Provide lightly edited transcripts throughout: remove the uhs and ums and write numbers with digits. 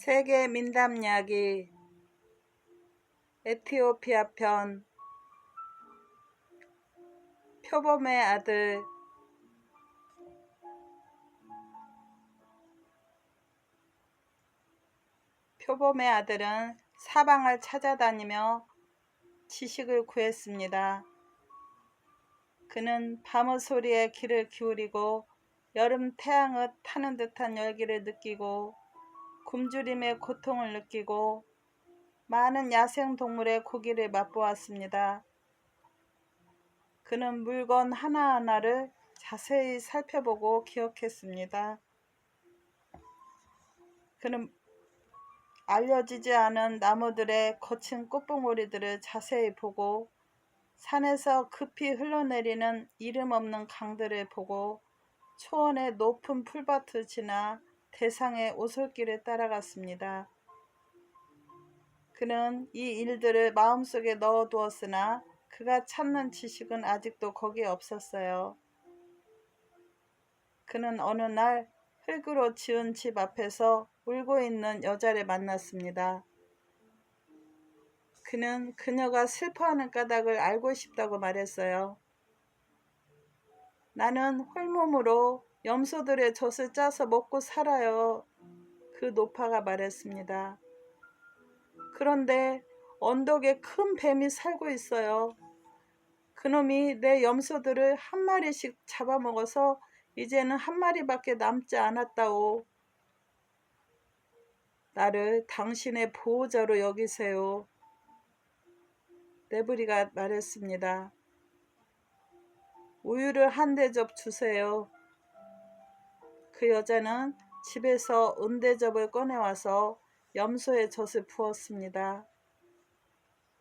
세계 민담 이야기 에티오피아 편 표범의 아들. 표범의 아들은 사방을 찾아다니며 지식을 구했습니다. 그는 밤의 소리에 귀를 기울이고 여름 태양을 타는 듯한 열기를 느끼고 굶주림의 고통을 느끼고 많은 야생동물의 고기를 맛보았습니다. 그는 물건 하나하나를 자세히 살펴보고 기억했습니다. 그는 알려지지 않은 나무들의 거친 꽃봉오리들을 자세히 보고 산에서 급히 흘러내리는 이름 없는 강들을 보고 초원의 높은 풀밭을 지나 대상의 오솔길을 따라갔습니다. 그는 이 일들을 마음속에 넣어두었으나 그가 찾는 지식은 아직도 거기에 없었어요. 그는 어느 날 흙으로 지은 집 앞에서 울고 있는 여자를 만났습니다. 그는 그녀가 슬퍼하는 까닭을 알고 싶다고 말했어요. 나는 홀몸으로 염소들의 젖을 짜서 먹고 살아요. 그 노파가 말했습니다. 그런데 언덕에 큰 뱀이 살고 있어요. 그놈이 내 염소들을 한 마리씩 잡아먹어서 이제는 한 마리밖에 남지 않았다오. 나를 당신의 보호자로 여기세요. 네브리가 말했습니다. 우유를 한 대접 주세요. 그 여자는 집에서 은대접을 꺼내와서 염소의 젖을 부었습니다.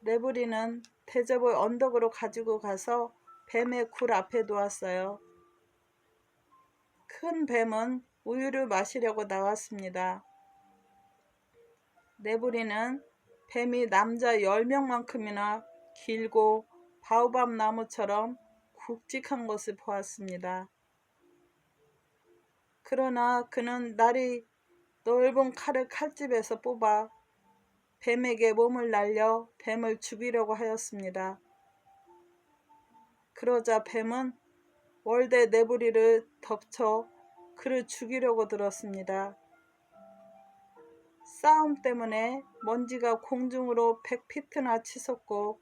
네브리는 대접을 언덕으로 가지고 가서 뱀의 굴 앞에 놓았어요. 큰 뱀은 우유를 마시려고 나왔습니다. 네브리는 뱀이 남자 10명만큼이나 길고 바오밥 나무처럼 굵직한 것을 보았습니다. 그러나 그는 날이 넓은 칼을 칼집에서 뽑아 뱀에게 몸을 날려 뱀을 죽이려고 하였습니다. 그러자 뱀은 월대 네브리를 덮쳐 그를 죽이려고 들었습니다. 싸움 때문에 먼지가 공중으로 100피트나 치솟고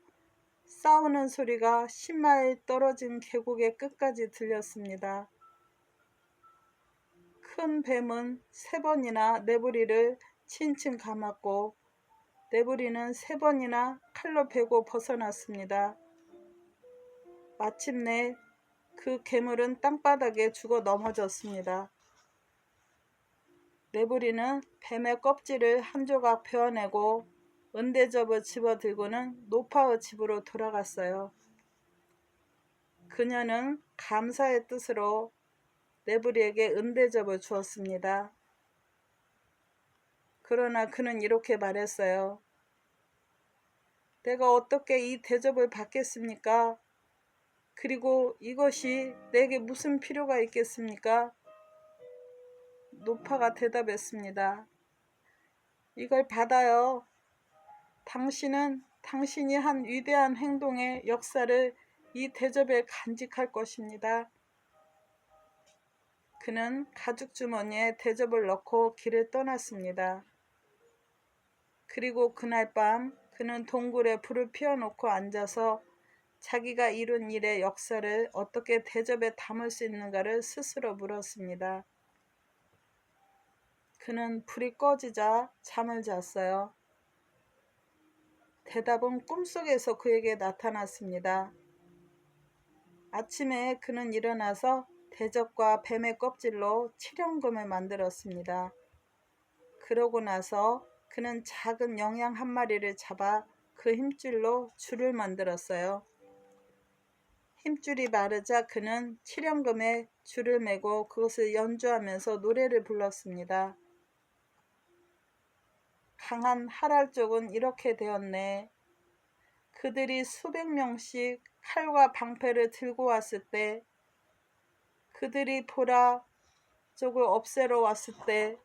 싸우는 소리가 10마일 떨어진 계곡의 끝까지 들렸습니다. 큰 뱀은 3번이나 네브리를 칭칭 감았고 네브리는 3번이나 칼로 베고 벗어났습니다. 마침내 그 괴물은 땅바닥에 죽어 넘어졌습니다. 네브리는 뱀의 껍질을 한 조각 베어내고 은대접을 집어들고는 노파의 집으로 돌아갔어요. 그녀는 감사의 뜻으로 네브리에게 은대접을 주었습니다. 그러나 그는 이렇게 말했어요. 내가 어떻게 이 대접을 받겠습니까? 그리고 이것이 내게 무슨 필요가 있겠습니까? 노파가 대답했습니다. 이걸 받아요. 당신은 당신이 한 위대한 행동의 역사를 이 대접에 간직할 것입니다. 그는 가죽 주머니에 대접을 넣고 길을 떠났습니다. 그리고 그날 밤 그는 동굴에 불을 피워놓고 앉아서 자기가 이룬 일의 역사를 어떻게 대접에 담을 수 있는가를 스스로 물었습니다. 그는 불이 꺼지자 잠을 잤어요. 대답은 꿈속에서 그에게 나타났습니다. 아침에 그는 일어나서 대접과 뱀의 껍질로 칠형금을 만들었습니다. 그러고 나서 그는 작은 영양 한 마리를 잡아 그 힘줄로 줄을 만들었어요. 힘줄이 마르자 그는 칠형금에 줄을 매고 그것을 연주하면서 노래를 불렀습니다. 강한 하랄족은 이렇게 되었네. 그들이 수백 명씩 칼과 방패를 들고 왔을 때, 그들이 보라 쪽을 없애러 왔을 때,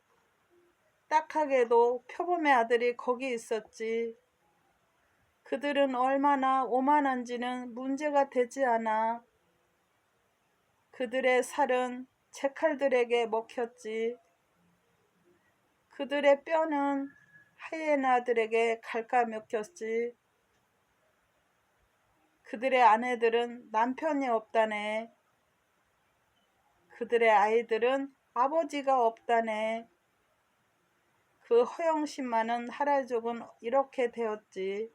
딱하게도 표범의 아들이 거기 있었지. 그들은 얼마나 오만한지는 문제가 되지 않아. 그들의 살은 재칼들에게 먹혔지. 그들의 뼈는 하이에나들에게 갈까 먹혔지. 그들의 아내들은 남편이 없다네. 그들의 아이들은 아버지가 없다네. 그 허영심 많은 하라족은 이렇게 되었지.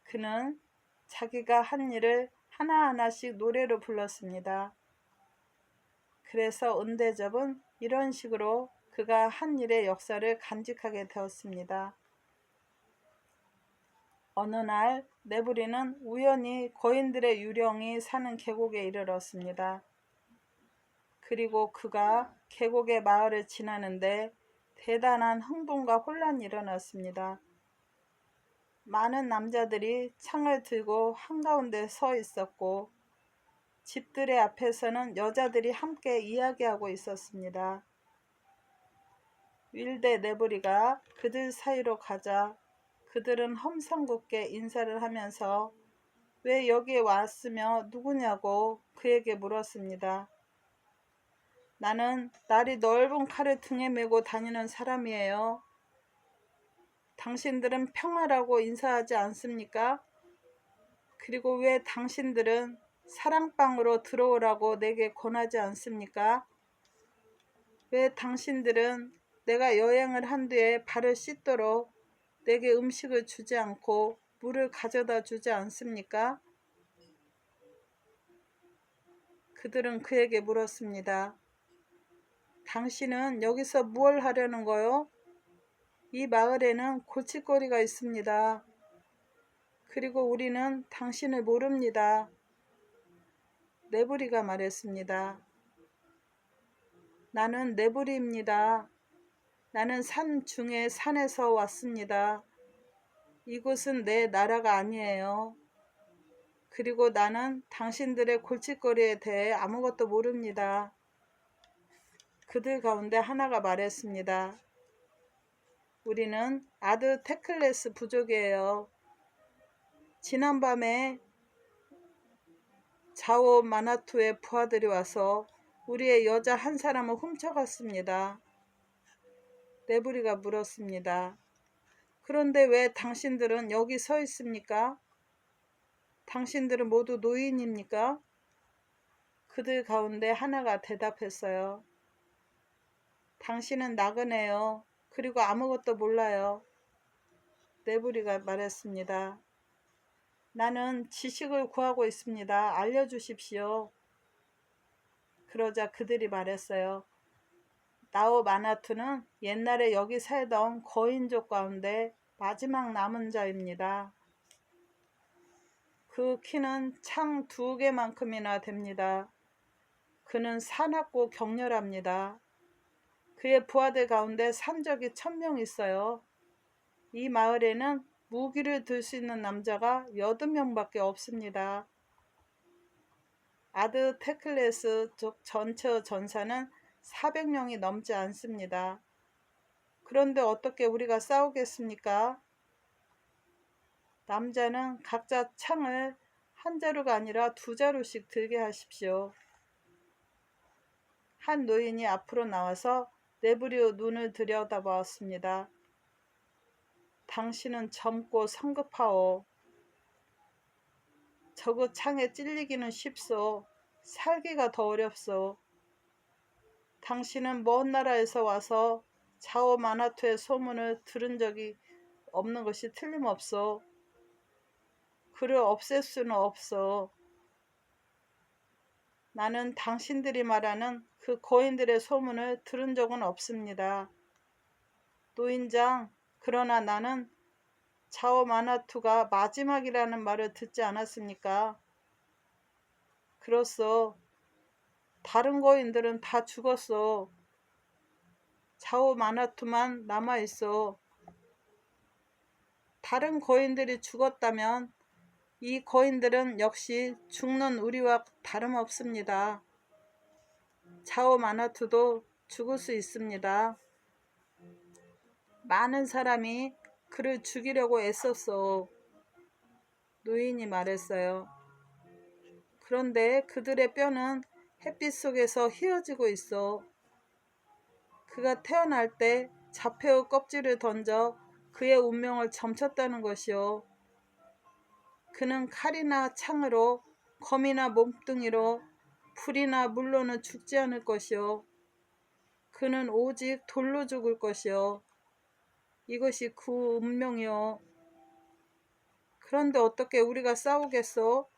그는 자기가 한 일을 하나하나씩 노래로 불렀습니다. 그래서 은대접은 이런 식으로 그가 한 일의 역사를 간직하게 되었습니다. 어느 날 네브리는 우연히 거인들의 유령이 사는 계곡에 이르렀습니다. 그리고 그가 계곡의 마을을 지나는데 대단한 흥분과 혼란이 일어났습니다. 많은 남자들이 창을 들고 한가운데 서 있었고 집들의 앞에서는 여자들이 함께 이야기하고 있었습니다. 윌대 네브리가 그들 사이로 가자 그들은 험상궂게 인사를 하면서 왜 여기에 왔으며 누구냐고 그에게 물었습니다. 나는 날이 넓은 칼을 등에 메고 다니는 사람이에요. 당신들은 평화라고 인사하지 않습니까? 그리고 왜 당신들은 사랑방으로 들어오라고 내게 권하지 않습니까? 왜 당신들은 내가 여행을 한 뒤에 발을 씻도록 내게 음식을 주지 않고 물을 가져다 주지 않습니까? 그들은 그에게 물었습니다. 당신은 여기서 무엇을 하려는 거요? 이 마을에는 골칫거리가 있습니다. 그리고 우리는 당신을 모릅니다. 네브리가 말했습니다. 나는 네브리입니다. 나는 산 중에 산에서 왔습니다. 이곳은 내 나라가 아니에요. 그리고 나는 당신들의 골칫거리에 대해 아무것도 모릅니다. 그들 가운데 하나가 말했습니다. 우리는 아드 테클레스 부족이에요. 지난밤에 자오 마나투의 부하들이 와서 우리의 여자 한 사람을 훔쳐갔습니다. 네브리가 물었습니다. 그런데 왜 당신들은 여기 서 있습니까? 당신들은 모두 노인입니까? 그들 가운데 하나가 대답했어요. 당신은 나그네요. 그리고 아무것도 몰라요. 네브리가 말했습니다. 나는 지식을 구하고 있습니다. 알려주십시오. 그러자 그들이 말했어요. 나오 마나투는 옛날에 여기 살던 거인족 가운데 마지막 남은 자입니다. 그 키는 창 2개만큼이나 됩니다. 그는 사납고 격렬합니다. 그의 부하들 가운데 산적이 1000명 있어요. 이 마을에는 무기를 들 수 있는 남자가 8명밖에 없습니다. 아드 테클레스 족 전체 전사는 400명이 넘지 않습니다. 그런데 어떻게 우리가 싸우겠습니까? 남자는 각자 창을 한 자루가 아니라 2자루씩 들게 하십시오. 한 노인이 앞으로 나와서 네브리 눈을 들여다보았습니다. 당신은 젊고 성급하오. 저그 창에 찔리기는 쉽소. 살기가 더 어렵소. 당신은 먼 나라에서 와서 자오 마나투의 소문을 들은 적이 없는 것이 틀림없소. 그를 없앨 수는 없어. 나는 당신들이 말하는 그 거인들의 소문을 들은 적은 없습니다. 노인장, 그러나 나는 자오 마나투가 마지막이라는 말을 듣지 않았습니까? 그렇소. 다른 거인들은 다 죽었어. 자오 마나투만 남아있어. 다른 거인들이 죽었다면 이 거인들은 역시 죽는 우리와 다름없습니다. 자오 마나투도 죽을 수 있습니다. 많은 사람이 그를 죽이려고 애썼어. 노인이 말했어요. 그런데 그들의 뼈는 햇빛 속에서 휘어지고 있어. 그가 태어날 때 자폐의 껍질을 던져 그의 운명을 점쳤다는 것이요. 그는 칼이나 창으로, 검이나 몸뚱이로, 불이나 물로는 죽지 않을 것이요. 그는 오직 돌로 죽을 것이요. 이것이 그 운명이요. 그런데 어떻게 우리가 싸우겠소?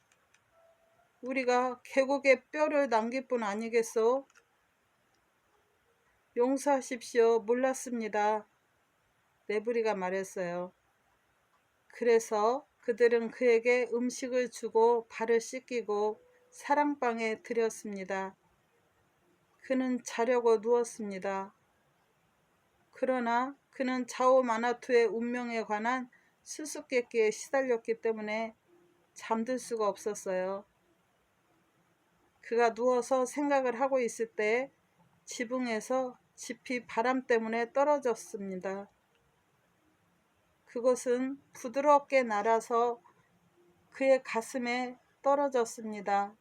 우리가 계곡에 뼈를 남길 뿐 아니겠소? 용서하십시오. 몰랐습니다. 네브리가 말했어요. 그래서 그들은 그에게 음식을 주고 발을 씻기고 사랑방에 들였습니다. 그는 자려고 누웠습니다. 그러나 그는 자오마나투의 운명에 관한 수수께끼에 시달렸기 때문에 잠들 수가 없었어요. 그가 누워서 생각을 하고 있을 때 지붕에서 짚이 바람 때문에 떨어졌습니다. 그것은 부드럽게 날아서 그의 가슴에 떨어졌습니다.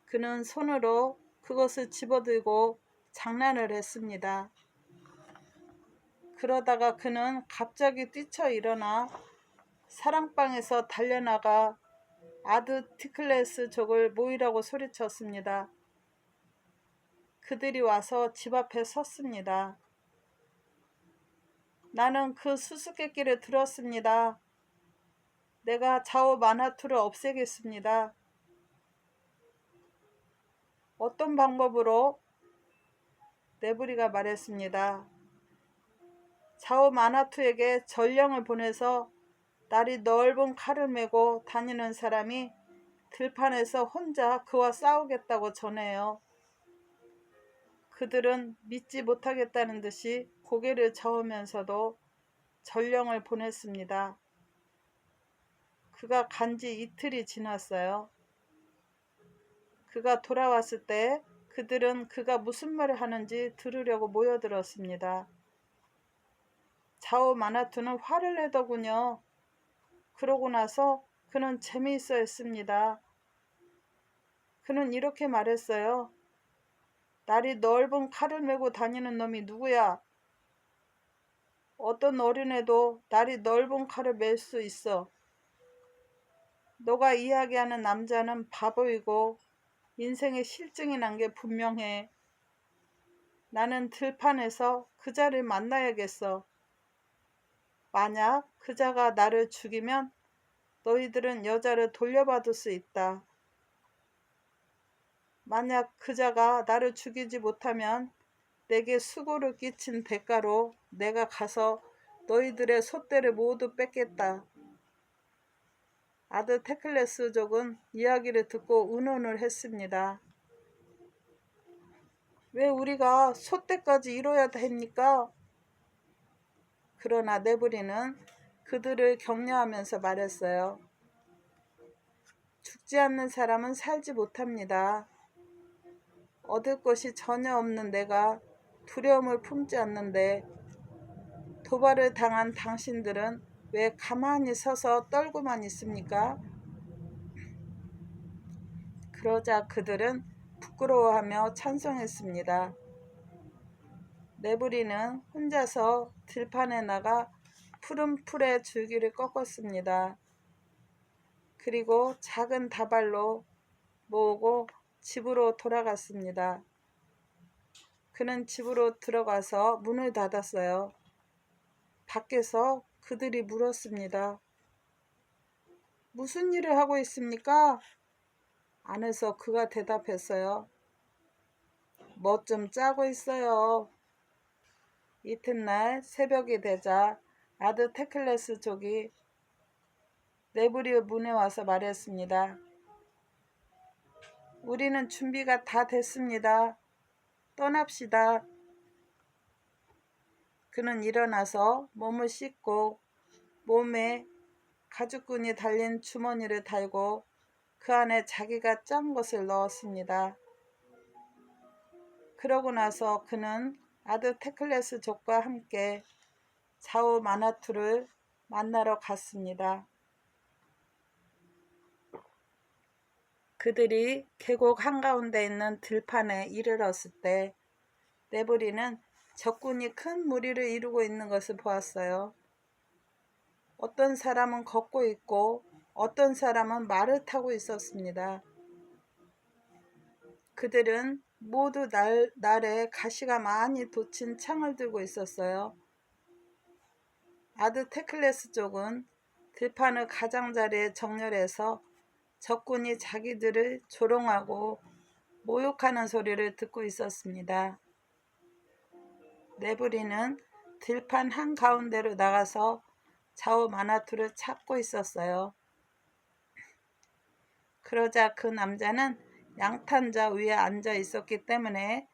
그는 손으로 그것을 집어들고 장난을 했습니다. 그러다가 그는 갑자기 뛰쳐 일어나 사랑방에서 달려나가 아드티클레스족을 모이라고 소리쳤습니다. 그들이 와서 집 앞에 섰습니다. 나는 그 수수께끼를 들었습니다. 내가 자오마나투를 없애겠습니다. 어떤 방법으로? 네브리가 말했습니다. 자오마나투에게 전령을 보내서 날이 넓은 칼을 메고 다니는 사람이 들판에서 혼자 그와 싸우겠다고 전해요. 그들은 믿지 못하겠다는 듯이 고개를 저으면서도 전령을 보냈습니다. 그가 간지 이틀이 지났어요. 그가 돌아왔을 때 그들은 그가 무슨 말을 하는지 들으려고 모여들었습니다. 자오마나투는 화를 내더군요. 그러고 나서 그는 재미있어 했습니다. 그는 이렇게 말했어요. 날이 넓은 칼을 메고 다니는 놈이 누구야? 어떤 어린애도 날이 넓은 칼을 멜 수 있어. 너가 이야기하는 남자는 바보이고 인생에 실증이 난 게 분명해. 나는 들판에서 그자를 만나야겠어. 만약 그자가 나를 죽이면 너희들은 여자를 돌려받을 수 있다. 만약 그자가 나를 죽이지 못하면 내게 수고를 끼친 대가로 내가 가서 너희들의 솥대를 모두 뺏겠다. 아드테클레스족은 이야기를 듣고 의논을 했습니다. 왜 우리가 솥대까지 이뤄야 합니까? 그러나 네브리는 그들을 격려하면서 말했어요. 죽지 않는 사람은 살지 못합니다. 얻을 것이 전혀 없는 내가 두려움을 품지 않는데 도발을 당한 당신들은 왜 가만히 서서 떨고만 있습니까? 그러자 그들은 부끄러워하며 찬성했습니다. 네브리는 혼자서 들판에 나가 푸른 풀의 줄기를 꺾었습니다. 그리고 작은 다발로 모으고 집으로 돌아갔습니다. 그는 집으로 들어가서 문을 닫았어요. 밖에서 그들이 물었습니다. 무슨 일을 하고 있습니까? 안에서 그가 대답했어요. 뭐 좀 짜고 있어요. 이튿날 새벽이 되자 아드테클레스족이 네브리 문에 와서 말했습니다. 우리는 준비가 다 됐습니다. 떠납시다. 그는 일어나서 몸을 씻고 몸에 가죽끈이 달린 주머니를 달고 그 안에 자기가 짠 것을 넣었습니다. 그러고 나서 그는 아드테클레스족과 함께 좌우 마나투를 만나러 갔습니다. 그들이 계곡 한가운데 있는 들판에 이르렀을 때 네브리는 적군이 큰 무리를 이루고 있는 것을 보았어요. 어떤 사람은 걷고 있고 어떤 사람은 말을 타고 있었습니다. 그들은 모두 날에 가시가 많이 돋친 창을 들고 있었어요. 아드테클레스 쪽은 들판을 가장자리에 정렬해서 적군이 자기들을 조롱하고 모욕하는 소리를 듣고 있었습니다. 네브리는 들판 한가운데로 나가서 좌우 마나투를 찾고 있었어요. 그러자 그 남자는 양탄자 위에 앉아 있었기 때문에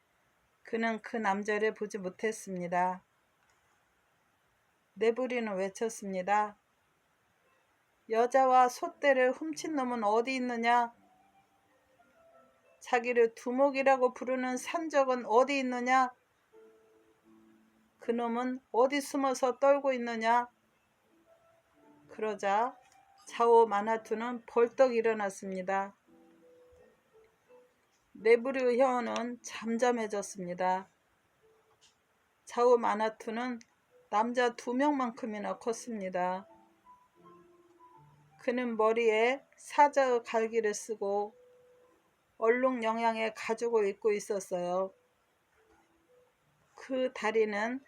그는 그 남자를 보지 못했습니다. 네브리는 외쳤습니다. 여자와 소떼를 훔친 놈은 어디 있느냐? 자기를 두목이라고 부르는 산적은 어디 있느냐? 그놈은 어디 숨어서 떨고 있느냐? 그러자 좌우 마나투는 벌떡 일어났습니다. 네브리의 혀는 잠잠해졌습니다. 좌우 마나투는 남자 2명만큼이나 컸습니다. 그는 머리에 사자의 갈기를 쓰고 얼룩 영양의 가죽을 입고 있었어요. 그 다리는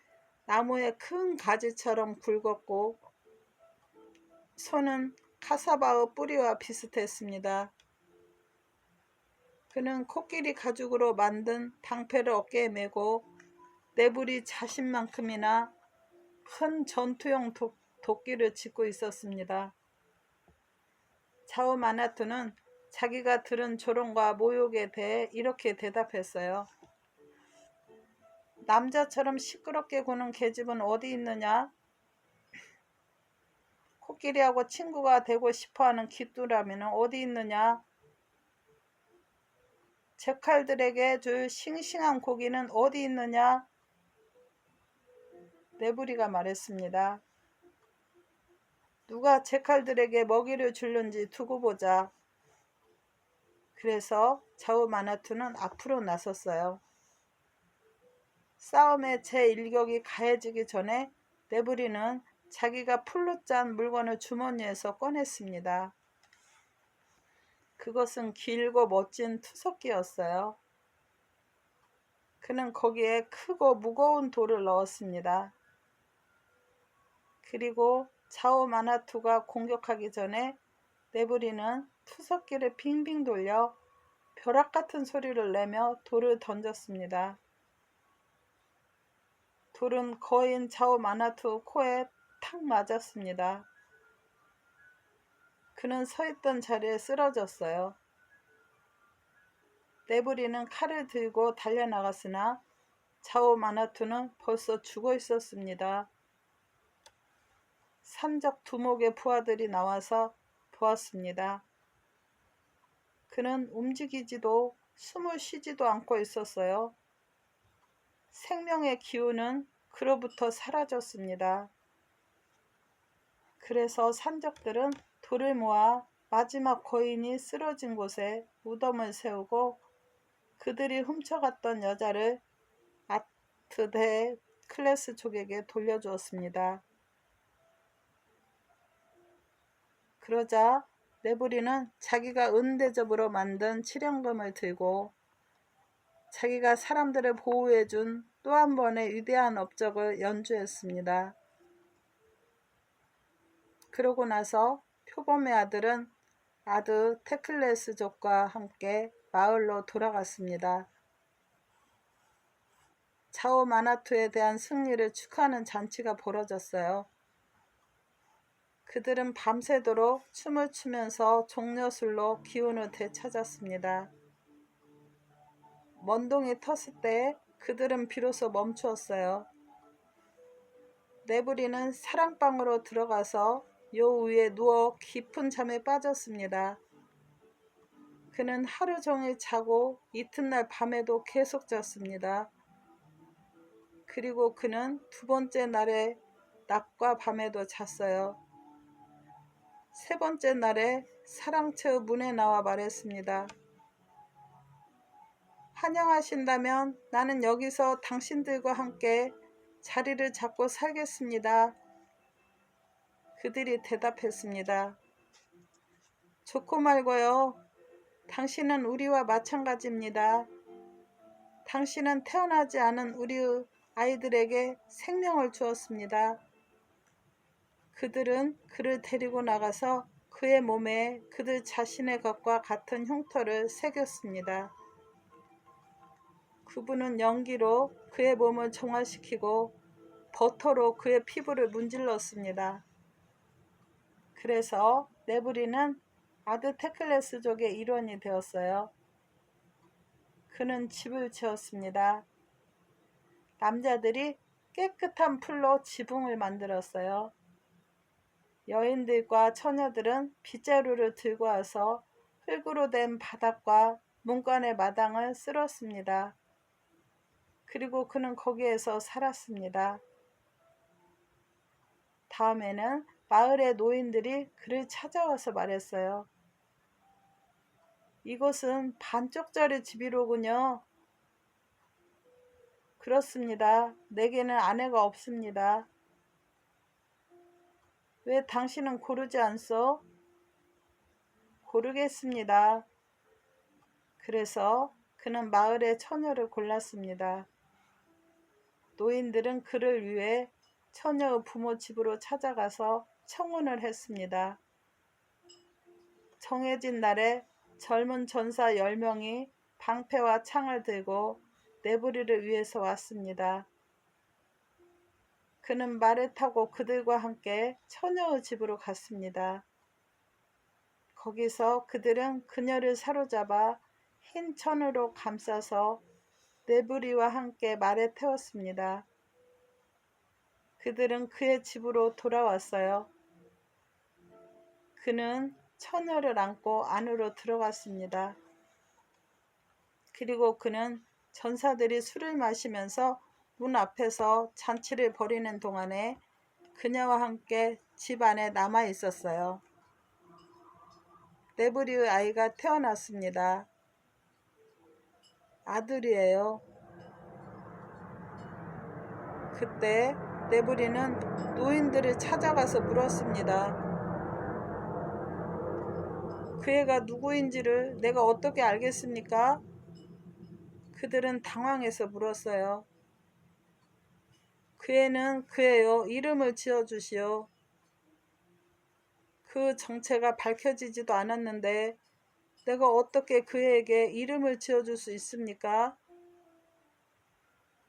나무의 큰 가지처럼 굵었고 손은 카사바의 뿌리와 비슷했습니다. 그는 코끼리 가죽으로 만든 방패를 어깨에 메고 네브리 자신만큼이나 큰 전투용 도끼를 짚고 있었습니다. 좌우 마나투는 자기가 들은 조롱과 모욕에 대해 이렇게 대답했어요. 남자처럼 시끄럽게 구는 계집은 어디 있느냐? 코끼리하고 친구가 되고 싶어하는 귀뚜라미는 어디 있느냐? 제 칼들에게 줄 싱싱한 고기는 어디 있느냐? 네브리가 말했습니다. 누가 제 칼들에게 먹이를 줄는지 두고 보자. 그래서 좌우 마나투는 앞으로 나섰어요. 싸움의 제1격이 가해지기 전에 네브리는 자기가 풀로 짠 물건을 주머니에서 꺼냈습니다. 그것은 길고 멋진 투석기였어요. 그는 거기에 크고 무거운 돌을 넣었습니다. 그리고 좌우 마나투가 공격하기 전에 네브리는 투석기를 빙빙 돌려 벼락 같은 소리를 내며 돌을 던졌습니다. 돌은 거인 좌우 마나투 코에 탁 맞았습니다. 그는 서 있던 자리에 쓰러졌어요. 네브리는 칼을 들고 달려나갔으나 좌우 마나투는 벌써 죽어 있었습니다. 산적 두목의 부하들이 나와서 보았습니다. 그는 움직이지도 숨을 쉬지도 않고 있었어요. 생명의 기운은 그로부터 사라졌습니다. 그래서 산적들은 돌을 모아 마지막 거인이 쓰러진 곳에 무덤을 세우고 그들이 훔쳐갔던 여자를 아트데클레스 족에게 돌려주었습니다. 그러자 네브리는 자기가 은대접으로 만든 칠연금을 들고 자기가 사람들을 보호해준 또 한 번의 위대한 업적을 연주했습니다. 그러고 나서 표범의 아들은 아드테클레스족과 함께 마을로 돌아갔습니다. 좌우 마나투에 대한 승리를 축하하는 잔치가 벌어졌어요. 그들은 밤새도록 춤을 추면서 종려술로 기운을 되찾았습니다. 먼동이 텄을 때 그들은 비로소 멈추었어요. 네브리는 사랑방으로 들어가서 요 위에 누워 깊은 잠에 빠졌습니다. 그는 하루 종일 자고 이튿날 밤에도 계속 잤습니다. 그리고 그는 두 번째 날에 낮과 밤에도 잤어요. 세 번째 날에 사랑채의 문에 나와 말했습니다. 환영하신다면 나는 여기서 당신들과 함께 자리를 잡고 살겠습니다. 그들이 대답했습니다. 좋고 말고요. 당신은 우리와 마찬가지입니다. 당신은 태어나지 않은 우리의 아이들에게 생명을 주었습니다. 그들은 그를 데리고 나가서 그의 몸에 그들 자신의 것과 같은 흉터를 새겼습니다. 그분은 연기로 그의 몸을 정화시키고 버터로 그의 피부를 문질렀습니다. 그래서 네브리는 아드테클레스족의 일원이 되었어요. 그는 집을 지었습니다. 남자들이 깨끗한 풀로 지붕을 만들었어요. 여인들과 처녀들은 빗자루를 들고 와서 흙으로 된 바닥과 문간의 마당을 쓸었습니다. 그리고 그는 거기에서 살았습니다. 다음에는 마을의 노인들이 그를 찾아와서 말했어요. 이곳은 반쪽짜리 집이로군요. 그렇습니다. 내게는 아내가 없습니다. 왜 당신은 고르지 않소? 고르겠습니다. 그래서 그는 마을의 처녀를 골랐습니다. 노인들은 그를 위해 처녀의 부모 집으로 찾아가서 청혼을 했습니다. 정해진 날에 젊은 전사 10명이 방패와 창을 들고 네브리를 위해서 왔습니다. 그는 말을 타고 그들과 함께 처녀의 집으로 갔습니다. 거기서 그들은 그녀를 사로잡아 흰 천으로 감싸서 네브리와 함께 말에 태웠습니다. 그들은 그의 집으로 돌아왔어요. 그는 처녀를 안고 안으로 들어갔습니다. 그리고 그는 전사들이 술을 마시면서 문 앞에서 잔치를 벌이는 동안에 그녀와 함께 집 안에 남아 있었어요. 네브리의 아이가 태어났습니다. 아들이에요. 그때 네브리는 노인들을 찾아가서 물었습니다. 그 애가 누구인지를 내가 어떻게 알겠습니까? 그들은 당황해서 물었어요. 그 애는 그애요. 이름을 지어주시오. 그 정체가 밝혀지지도 않았는데 내가 어떻게 그 애에게 이름을 지어줄 수 있습니까?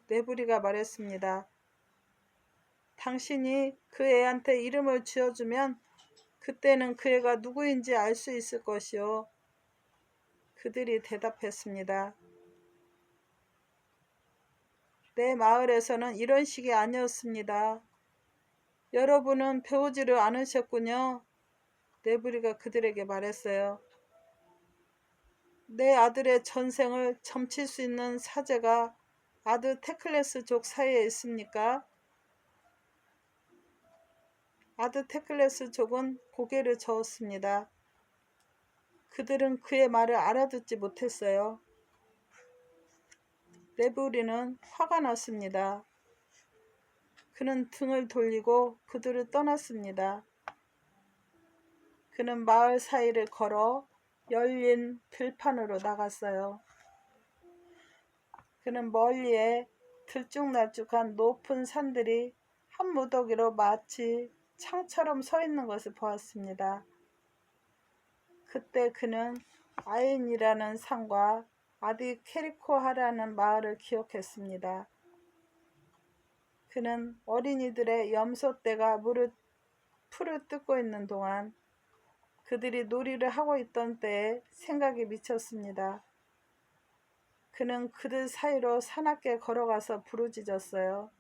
네브리가 말했습니다. 당신이 그 애한테 이름을 지어주면 그때는 그 애가 누구인지 알 수 있을 것이요. 그들이 대답했습니다. 내 마을에서는 이런 식이 아니었습니다. 여러분은 배우지를 않으셨군요. 네브리가 그들에게 말했어요. 내 아들의 전생을 점칠 수 있는 사제가 아드 테클레스족 사이에 있습니까? 아드 테클레스족은 고개를 저었습니다. 그들은 그의 말을 알아듣지 못했어요. 네브리는 화가 났습니다. 그는 등을 돌리고 그들을 떠났습니다. 그는 마을 사이를 걸어 열린 들판으로 나갔어요. 그는 멀리에 들쭉날쭉한 높은 산들이 한 무더기로 마치 창처럼 서 있는 것을 보았습니다. 그때 그는 아인이라는 산과 아디 케리코하라는 마을을 기억했습니다. 그는 어린이들의 염소떼가 풀을 뜯고 있는 동안 그들이 놀이를 하고 있던 때에 생각이 미쳤습니다. 그는 그들 사이로 사납게 걸어가서 부르짖었어요.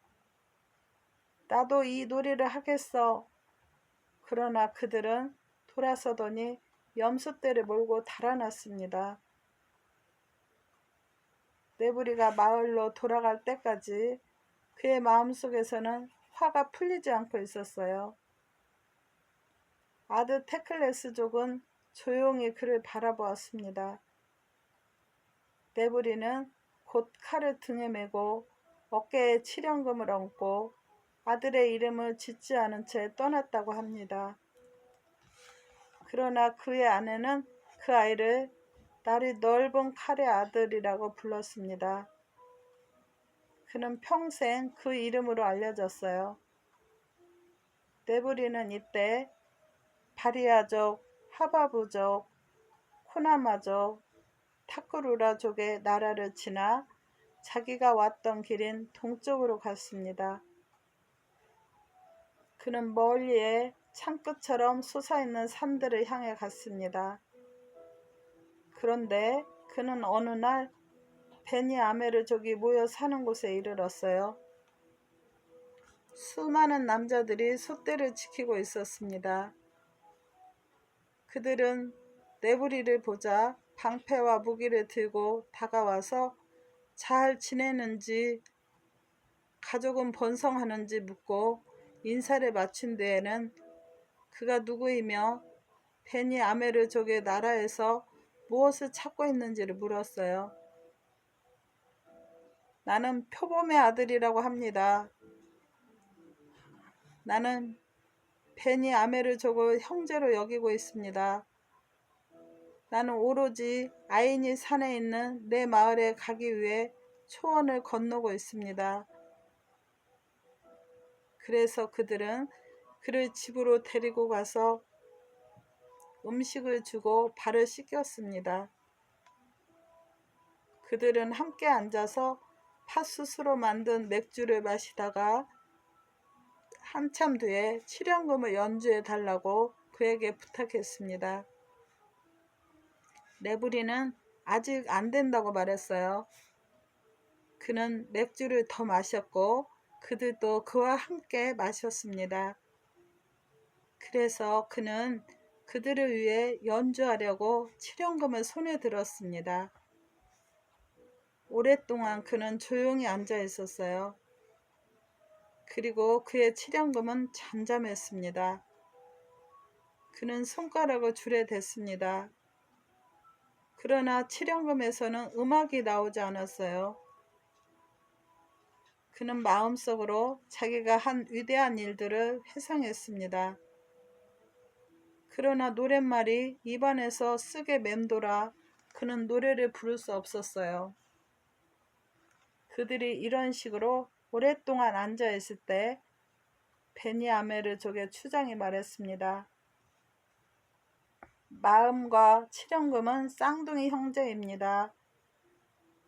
나도 이 놀이를 하겠어. 그러나 그들은 돌아서더니 염소떼를 몰고 달아났습니다. 네브리가 마을로 돌아갈 때까지 그의 마음속에서는 화가 풀리지 않고 있었어요. 아드 테클레스족은 조용히 그를 바라보았습니다. 네브리는 곧 칼을 등에 메고 어깨에 칠연금을 얹고 아들의 이름을 짓지 않은 채 떠났다고 합니다. 그러나 그의 아내는 그 아이를 날이 넓은 칼의 아들이라고 불렀습니다. 그는 평생 그 이름으로 알려졌어요. 네브리는 이때 바리아족, 하바부족, 코나마족, 타쿠루라족의 나라를 지나 자기가 왔던 길인 동쪽으로 갔습니다. 그는 멀리에 창끝처럼 솟아있는 산들을 향해 갔습니다. 그런데 그는 어느 날 베니 아메르족이 모여 사는 곳에 이르렀어요. 수많은 남자들이 솥대를 지키고 있었습니다. 그들은 네브리를 보자 방패와 무기를 들고 다가와서 잘 지내는지 가족은 번성하는지 묻고 인사를 마친 뒤에는 그가 누구이며 베니 아메르족의 나라에서 무엇을 찾고 있는지를 물었어요. 나는 표범의 아들이라고 합니다. 나는 베니 아메르족을 형제로 여기고 있습니다. 나는 오로지 아이니 산에 있는 내 마을에 가기 위해 초원을 건너고 있습니다. 그래서 그들은 그를 집으로 데리고 가서 음식을 주고 발을 씻겼습니다. 그들은 함께 앉아서 팥숯으로 만든 맥주를 마시다가 한참 뒤에 칠연금을 연주해 달라고 그에게 부탁했습니다. 네브리는 아직 안 된다고 말했어요. 그는 맥주를 더 마셨고 그들도 그와 함께 마셨습니다. 그래서 그는 그들을 위해 연주하려고 칠연금을 손에 들었습니다. 오랫동안 그는 조용히 앉아 있었어요. 그리고 그의 칠연금은 잠잠했습니다. 그는 손가락을 줄에 댔습니다. 그러나 칠연금에서는 음악이 나오지 않았어요. 그는 마음속으로 자기가 한 위대한 일들을 회상했습니다. 그러나 노랫말이 입안에서 쓰게 맴돌아 그는 노래를 부를 수 없었어요. 그들이 이런 식으로 오랫동안 앉아있을 때 베니 아메르족의 추장이 말했습니다. 마음과 칠연금은 쌍둥이 형제입니다.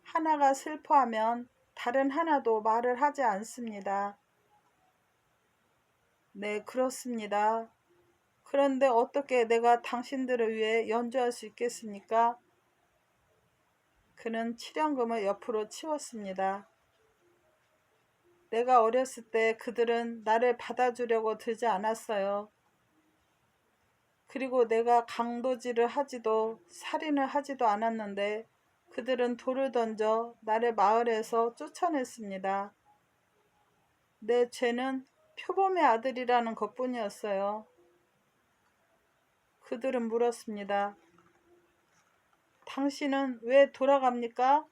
하나가 슬퍼하면 다른 하나도 말을 하지 않습니다. 네, 그렇습니다. 그런데 어떻게 내가 당신들을 위해 연주할 수 있겠습니까? 그는 칠연금을 옆으로 치웠습니다. 내가 어렸을 때 그들은 나를 받아주려고 들지 않았어요. 그리고 내가 강도질을 하지도 살인을 하지도 않았는데 그들은 돌을 던져 나를 마을에서 쫓아냈습니다. 내 죄는 표범의 아들이라는 것뿐이었어요. 그들은 물었습니다. 당신은 왜 돌아갑니까?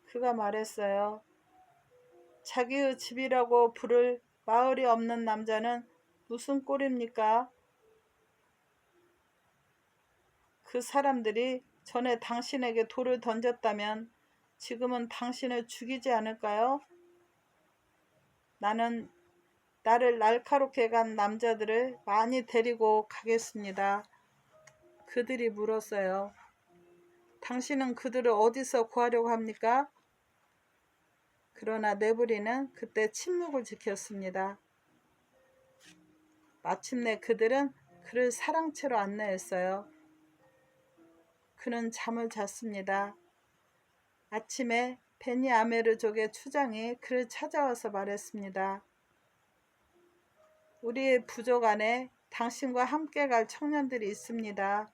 그가 말했어요. 자기의 집이라고 부를 마을이 없는 남자는 무슨 꼴입니까? 그 사람들이 전에 당신에게 돌을 던졌다면 지금은 당신을 죽이지 않을까요? 나는 나를 날카롭게 간 남자들을 많이 데리고 가겠습니다. 그들이 물었어요. 당신은 그들을 어디서 구하려고 합니까? 그러나 네브리는 그때 침묵을 지켰습니다. 마침내 그들은 그를 사랑채로 안내했어요. 그는 잠을 잤습니다. 아침에 베니 아메르족의 추장이 그를 찾아와서 말했습니다. 우리의 부족 안에 당신과 함께 갈 청년들이 있습니다.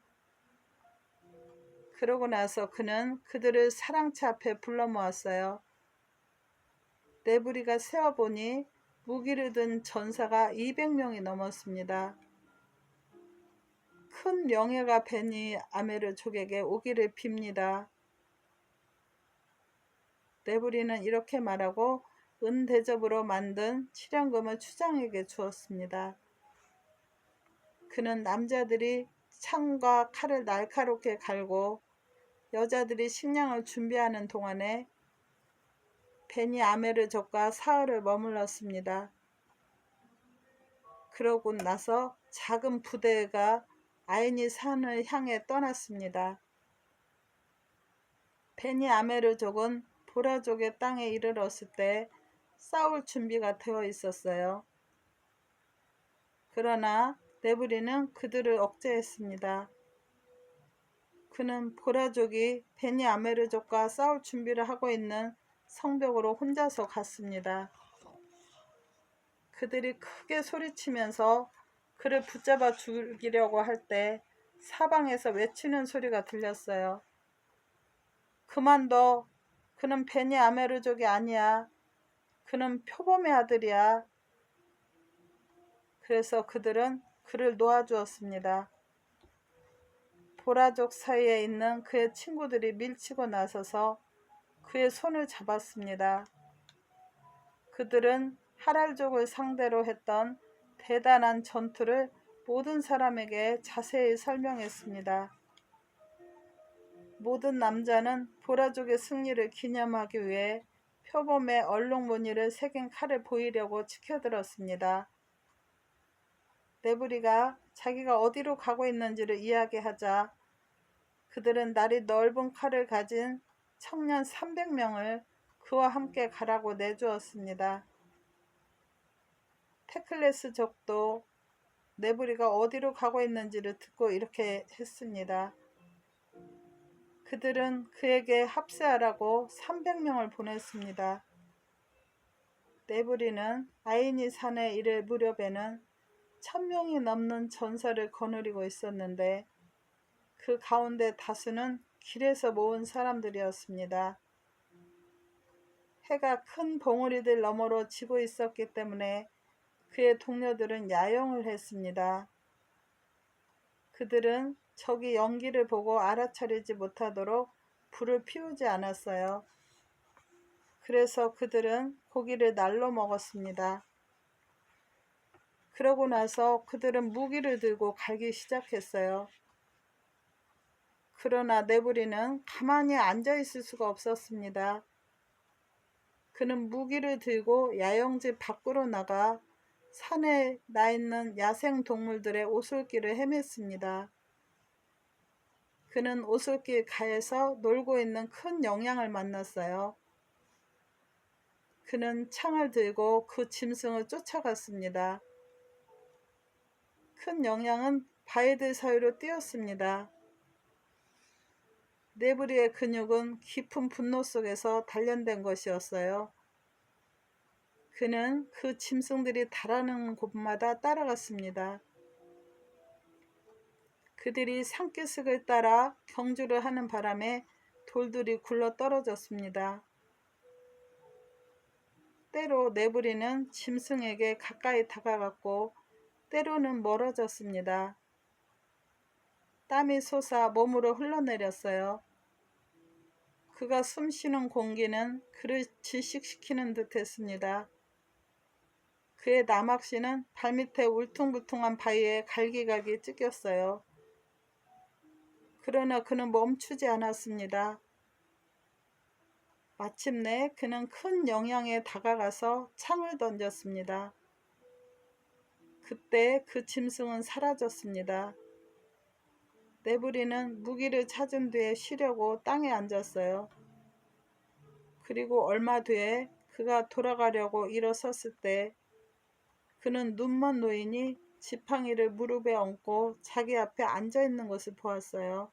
그러고 나서 그는 그들을 사랑채 앞에 불러 모았어요. 네브리가 세어보니 무기를 든 전사가 200명이 넘었습니다. 큰 명예가 베니 아메르족에게 오기를 빕니다. 네브리는 이렇게 말하고 은대접으로 만든 칠연금을 추장에게 주었습니다. 그는 남자들이 창과 칼을 날카롭게 갈고 여자들이 식량을 준비하는 동안에 베니 아메르족과 사흘을 머물렀습니다. 그러고 나서 작은 부대가 아이니 산을 향해 떠났습니다. 베니 아메르족은 보라족의 땅에 이르렀을 때 싸울 준비가 되어 있었어요. 그러나 네브리는 그들을 억제했습니다. 그는 보라족이 베니 아메르족과 싸울 준비를 하고 있는 성벽으로 혼자서 갔습니다. 그들이 크게 소리치면서 그를 붙잡아 죽이려고 할 때 사방에서 외치는 소리가 들렸어요. 그만둬. 그는 베니 아메르족이 아니야. 그는 표범의 아들이야. 그래서 그들은 그를 놓아주었습니다. 보라족 사이에 있는 그의 친구들이 밀치고 나서서 그의 손을 잡았습니다. 그들은 하랄족을 상대로 했던 대단한 전투를 모든 사람에게 자세히 설명했습니다. 모든 남자는 보라족의 승리를 기념하기 위해 표범의 얼룩무늬를 새긴 칼을 보이려고 치켜들었습니다. 네브리가 자기가 어디로 가고 있는지를 이야기하자 그들은 날이 넓은 칼을 가진 청년 300명을 그와 함께 가라고 내주었습니다. 테클레스족도 네브리가 어디로 가고 있는지를 듣고 이렇게 했습니다. 그들은 그에게 합세하라고 300명을 보냈습니다. 네브리는 아이니 산에 이를 무렵에는 1000명이 넘는 전사를 거느리고 있었는데 그 가운데 다수는 길에서 모은 사람들이었습니다. 해가 큰 봉우리들 너머로 지고 있었기 때문에 그의 동료들은 야영을 했습니다. 그들은 적이 연기를 보고 알아차리지 못하도록 불을 피우지 않았어요. 그래서 그들은 고기를 날로 먹었습니다. 그러고 나서 그들은 무기를 들고 갈기 시작했어요. 그러나 네브리는 가만히 앉아 있을 수가 없었습니다. 그는 무기를 들고 야영지 밖으로 나가 산에 나 있는 야생 동물들의 오솔길을 헤맸습니다. 그는 오솔길 가에서 놀고 있는 큰 영양을 만났어요. 그는 창을 들고 그 짐승을 쫓아갔습니다. 큰 영양은 바위들 사이로 뛰었습니다. 네브리의 근육은 깊은 분노 속에서 단련된 것이었어요. 그는 그 짐승들이 달하는 곳마다 따라갔습니다. 그들이 산기슭을 따라 경주를 하는 바람에 돌들이 굴러 떨어졌습니다. 때로 네브리는 짐승에게 가까이 다가갔고 때로는 멀어졌습니다. 땀이 솟아 몸으로 흘러내렸어요. 그가 숨쉬는 공기는 그를 질식시키는 듯 했습니다. 그의 나막신은 발밑에 울퉁불퉁한 바위에 갈기갈기 찢겼어요. 그러나 그는 멈추지 않았습니다. 마침내 그는 큰 영양에 다가가서 창을 던졌습니다. 그때 그 짐승은 사라졌습니다. 네브리는 무기를 찾은 뒤에 쉬려고 땅에 앉았어요. 그리고 얼마 뒤에 그가 돌아가려고 일어섰을 때 그는 눈먼 노인이 지팡이를 무릎에 얹고 자기 앞에 앉아 있는 것을 보았어요.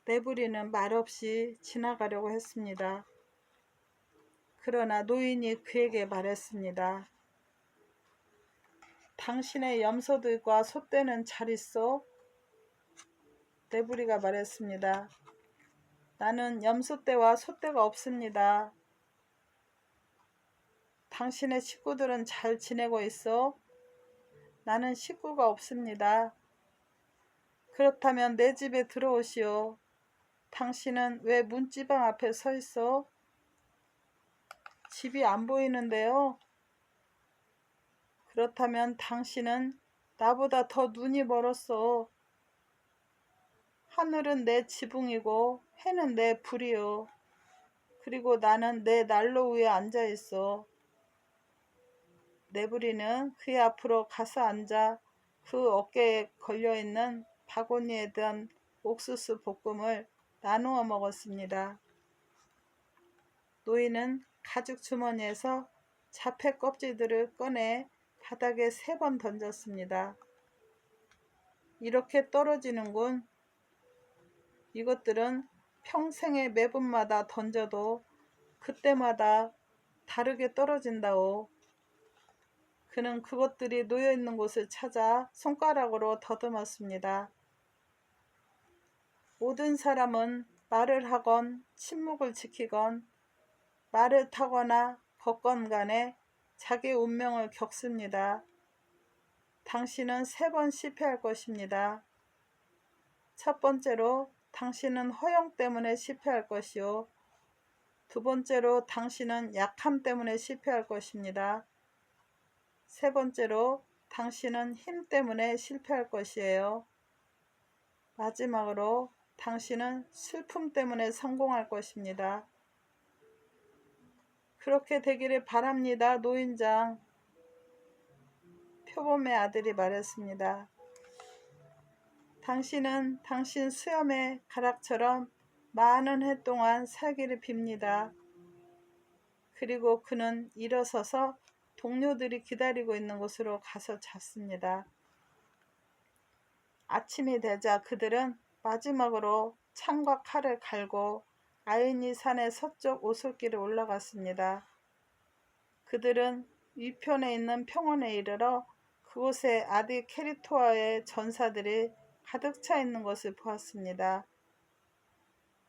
네브리는 말없이 지나가려고 했습니다. 그러나 노인이 그에게 말했습니다. 당신의 염소들과 소떼는 잘 있어? 네브리가 말했습니다. 나는 염소떼와 소떼가 없습니다. 당신의 식구들은 잘 지내고 있어? 나는 식구가 없습니다. 그렇다면 내 집에 들어오시오. 당신은 왜 문지방 앞에 서 있어? 집이 안 보이는데요. 그렇다면 당신은 나보다 더 눈이 멀었어. 하늘은 내 지붕이고 해는 내 불이요. 그리고 나는 내 난로 위에 앉아 있어. 내부리는 그의 앞으로 가서 앉아 그 어깨에 걸려있는 바구니에 든 옥수수 볶음을 나누어 먹었습니다. 노인은 가죽 주머니에서 자패 껍질들을 꺼내 바닥에 3번 던졌습니다. 이렇게 떨어지는군. 이것들은 평생에 매분마다 던져도 그때마다 다르게 떨어진다오. 그는 그것들이 놓여있는 곳을 찾아 손가락으로 더듬었습니다. 모든 사람은 말을 하건 침묵을 지키건 말을 타거나 걷건 간에 자기 운명을 겪습니다. 당신은 3번 실패할 것입니다. 첫 번째로 당신은 허영 때문에 실패할 것이요. 두 번째로 당신은 약함 때문에 실패할 것입니다. 세 번째로 당신은 힘 때문에 실패할 것이에요. 마지막으로 당신은 슬픔 때문에 성공할 것입니다. 그렇게 되기를 바랍니다, 노인장. 표범의 아들이 말했습니다. 당신은 당신 수염의 가락처럼 많은 해 동안 살기를 빕니다. 그리고 그는 일어서서 동료들이 기다리고 있는 곳으로 가서 잤습니다. 아침이 되자 그들은 마지막으로 창과 칼을 갈고 아이니 산의 서쪽 오솔길에 올라갔습니다. 그들은 위편에 있는 평원에 이르러 그곳에 아디 캐리토아의 전사들이 가득 차 있는 것을 보았습니다.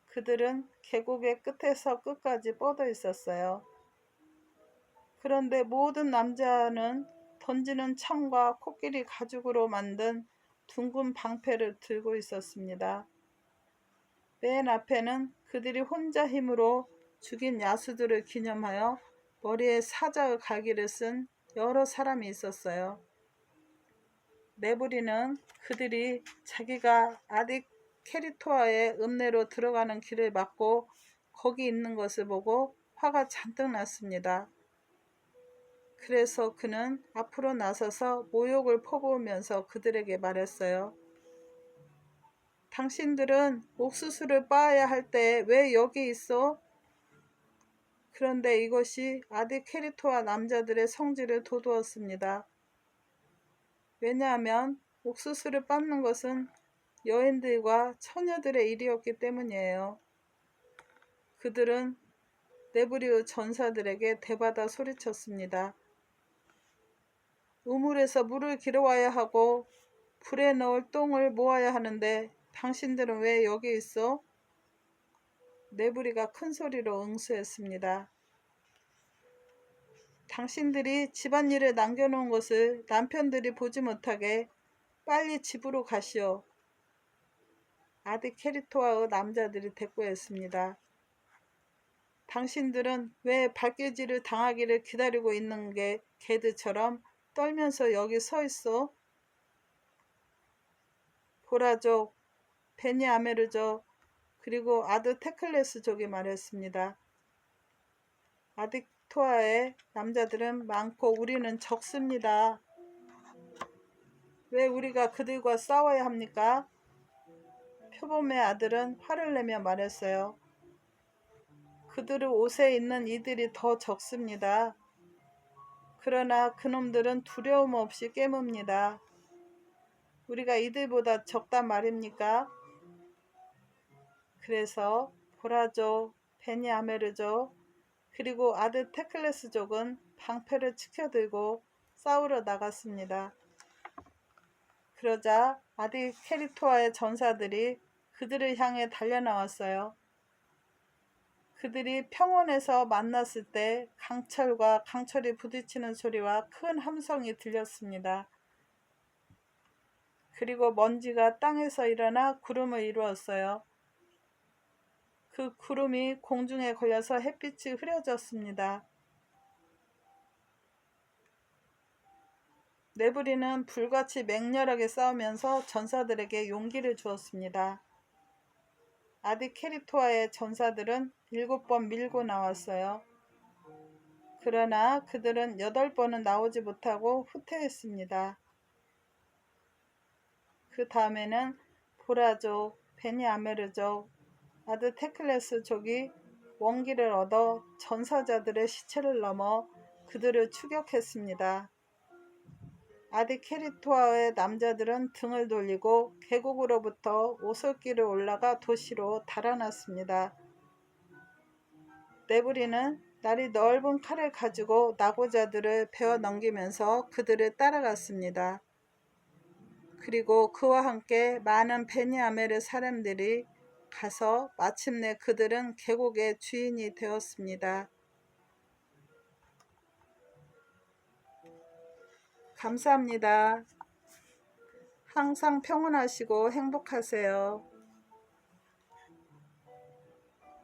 그들은 계곡의 끝에서 끝까지 뻗어 있었어요. 그런데 모든 남자는 던지는 창과 코끼리 가죽으로 만든 둥근 방패를 들고 있었습니다. 맨 앞에는 그들이 혼자 힘으로 죽인 야수들을 기념하여 머리에 사자의 갈기를 쓴 여러 사람이 있었어요. 네브리는 그들이 자기가 아디 캐리토아의 읍내로 들어가는 길을 막고 거기 있는 것을 보고 화가 잔뜩 났습니다. 그래서 그는 앞으로 나서서 모욕을 퍼부으면서 그들에게 말했어요. 당신들은 옥수수를 빻아야 할 때 왜 여기 있어? 그런데 이것이 아디 캐리토아 남자들의 성질을 돋우었습니다. 왜냐하면 옥수수를 빻는 것은 여인들과 처녀들의 일이었기 때문이에요. 그들은 네브리의 전사들에게 대받아 소리쳤습니다. 우물에서 물을 길어와야 하고 불에 넣을 똥을 모아야 하는데 당신들은 왜 여기 있어? 네브리가 큰 소리로 응수했습니다. 당신들이 집안일을 남겨놓은 것을 남편들이 보지 못하게 빨리 집으로 가시오. 아디 캐리토아의 남자들이 대꾸했습니다. 당신들은 왜 발길질을 당하기를 기다리고 있는 게 개들처럼 떨면서 여기 서 있어? 보라족, 베니아메르족, 그리고 아드 테클레스족이 말했습니다. 아디토아의 남자들은 많고 우리는 적습니다. 왜 우리가 그들과 싸워야 합니까? 표범의 아들은 화를 내며 말했어요. 그들의 옷에 있는 이들이 더 적습니다. 그러나 그놈들은 두려움 없이 깨뭅니다. 우리가 이들보다 적단 말입니까? 그래서 보라족, 베니아메르족, 그리고 아드 테클레스족은 방패를 치켜들고 싸우러 나갔습니다. 그러자 아디 캐리토아의 전사들이 그들을 향해 달려나왔어요. 그들이 평원에서 만났을 때 강철과 강철이 부딪히는 소리와 큰 함성이 들렸습니다. 그리고 먼지가 땅에서 일어나 구름을 이루었어요. 그 구름이 공중에 걸려서 햇빛이 흐려졌습니다. 네브리는 불같이 맹렬하게 싸우면서 전사들에게 용기를 주었습니다. 아디케리토아의 전사들은 7번 밀고 나왔어요. 그러나 그들은 8번은 나오지 못하고 후퇴했습니다. 그 다음에는 보라족, 베니아메르족, 아드테클레스족이 원기를 얻어 전사자들의 시체를 넘어 그들을 추격했습니다. 아디케리토아의 남자들은 등을 돌리고 계곡으로부터 오솔길을 올라가 도시로 달아났습니다. 네브리는 날이 넓은 칼을 가지고 나고자들을 베어 넘기면서 그들을 따라갔습니다. 그리고 그와 함께 많은 베니아메르 사람들이 가서 마침내 그들은 계곡의 주인이 되었습니다. 감사합니다. 항상 평온하시고 행복하세요.